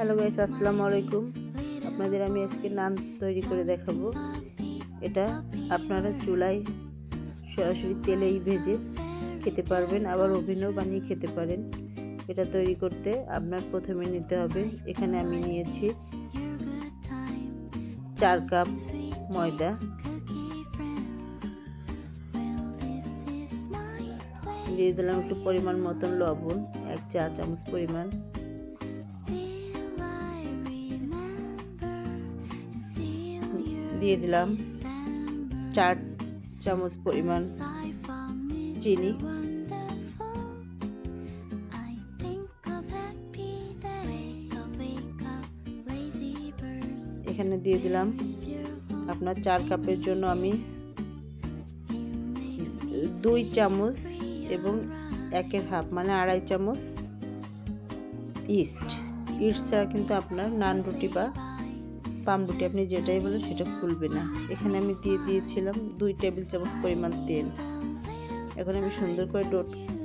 Hello guys, আসসালামু আলাইকুম। আপনাদের আমি আজকে নান তৈরি করে দেখাবো। এটা আপনারা চুলায় সরাসরি তেলেই ভেজে খেতে পারবেন, আবার ওভেনেও বানিয়ে খেতে পারেন। এটা তৈরি করতে আপনার প্রথমে নিতে হবে, এখানে আমি নিয়েছি 4 কাপ ময়দা, দিয়ে দিলাম একটু পরিমাণ মতন লবণ, 1 চা চামচ পরিমাণ, দিয়ে দিলাম 4 চামচ পরিমাণ চিনি, এখানে দিয়ে দিলাম আপনার 4 কাপের জন্য আমি 2 চামচ এবং 1-এর হাফ মানে 2.5 চামচ ইস্ট ছাড়া কিন্তু আপনার নান রুটি বা পাম রুটি আপনি যেটাই বলেন সেটা ফুলবে না। এখানে আমি দিয়ে দিয়েছিলাম 2 টেবিল চামচ পরিমাণ তেল। এখন আমি সুন্দর করে ডো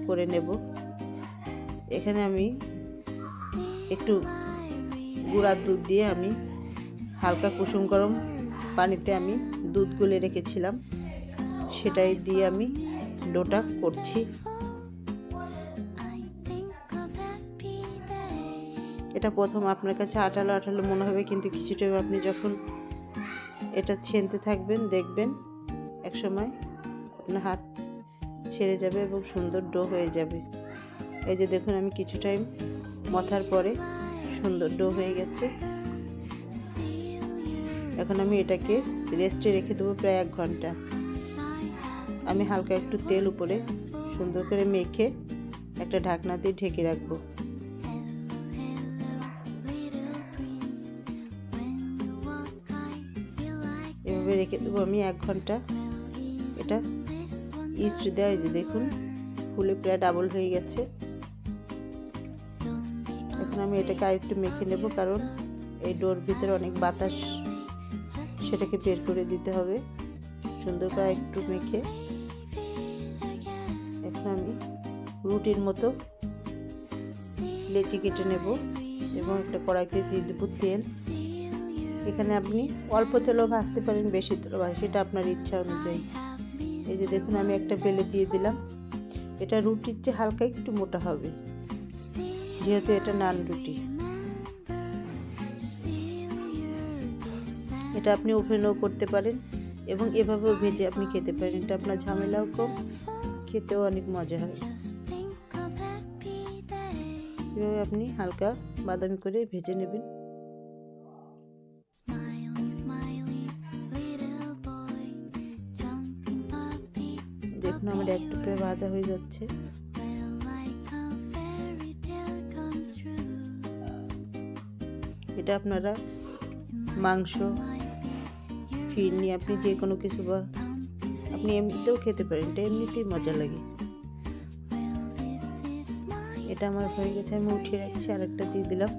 করে নেব। এখানে আমি একটু গুঁড়া দুধ দিয়ে আমি হালকা কুসুম গরম পানিতে আমি দুধ গুলে রেখেছিলাম, সেটাই দিয়ে আমি ডোটা করছি। এটা প্রথম আপনার কাছে আঠালো আঠালো মনে হবে, কিন্তু কিছুটা আপনি যখন এটা ছেনতে থাকবেন দেখবেন একসময় আপনার হাত ছেড়ে যাবে এবং সুন্দর ডো হয়ে যাবে। এই যে দেখুন, আমি কিছু টাইম মথার পরে সুন্দর ডো হয়ে গেছে। এখন আমি এটাকে রেস্টে রেখে দেবো প্রায় 1 ঘন্টা। আমি হালকা একটু তেল উপরে সুন্দর করে মেখে একটা ঢাকনা দিয়ে ঢেকে রাখবো। এভাবে রেখে দেবো আমি 1 ঘন্টা। এটা ইস্ট দেওয়া, যে দেখুন ফুলে প্রায় ডাবল হয়ে গেছে। এখন আমি এটাকে আরেকটু মেখে নেব, কারণ এই ডোর ভিতরে অনেক বাতাস, সেটাকে বের করে দিতে হবে। সুন্দর করে একটু মেখে এখন আমি রুটির মতো লেচি কেটে নেব এবং একটা কড়াইতে দিয়ে দেবো তেল। এখানে আপনি অল্প তেলও ভাজতে পারেন, বেশি তেলও ভাজ, সেটা আপনার ইচ্ছা অনুযায়ী। এই যে দেখুন, আমি একটা বেলে দিয়ে দিলাম। এটা রুটির চেয়ে হালকা একটু মোটা হবে, যেহেতু এটা নান রুটি। এটা আপনি ওভেনেও করতে পারেন এবং এভাবেও ভেজে আপনি খেতে পারেন। এটা আপনার ঝামেলাও কম, খেতেও অনেক মজা হয়। এভাবে আপনি হালকা বাদামি করে ভেজে নেবেন। দেখুন, আমার একটু প্রায় ভাজা হয়ে যাচ্ছে। এটা আপনারা মাংস, ফিরনি, আপনি যে কোনো কিছু বা আপনি এমনিতেও খেতে পারেন, এটা এমনিতেই মজা লাগে। এটা আমার হয়ে গেছে, আমি উঠিয়ে রাখছি। আরেকটা দিয়ে দিলাম।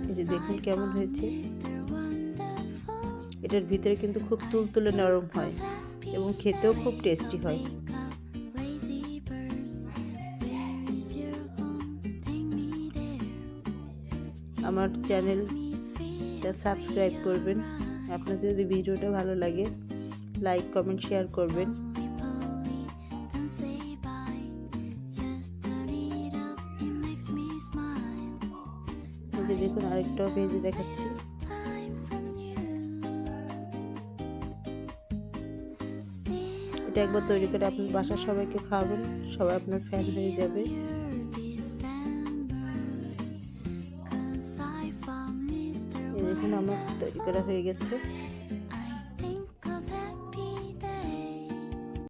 এই যে দেখুন কেমন হয়েছে। এটার ভিতরে কিন্তু খুব তুলতুলে নরম হয় এবং খেতেও খুব টেস্টি হয়। আমার চ্যানেলটা সাবস্ক্রাইব করবেন। আপনার যদি ভিডিওটা ভালো লাগে লাইক কমেন্ট শেয়ার করবেন। এই যে দেখুন, আরেকটাও ভেজে দেখাচ্ছি। এটা একবার তৈরি করে আপনার বাসার সবাইকে খাওয়াবেন, সবাই আপনার ফ্যান হয়ে যাবে। এই দেখুন, আমার তৈরি করা হয়ে গেছে।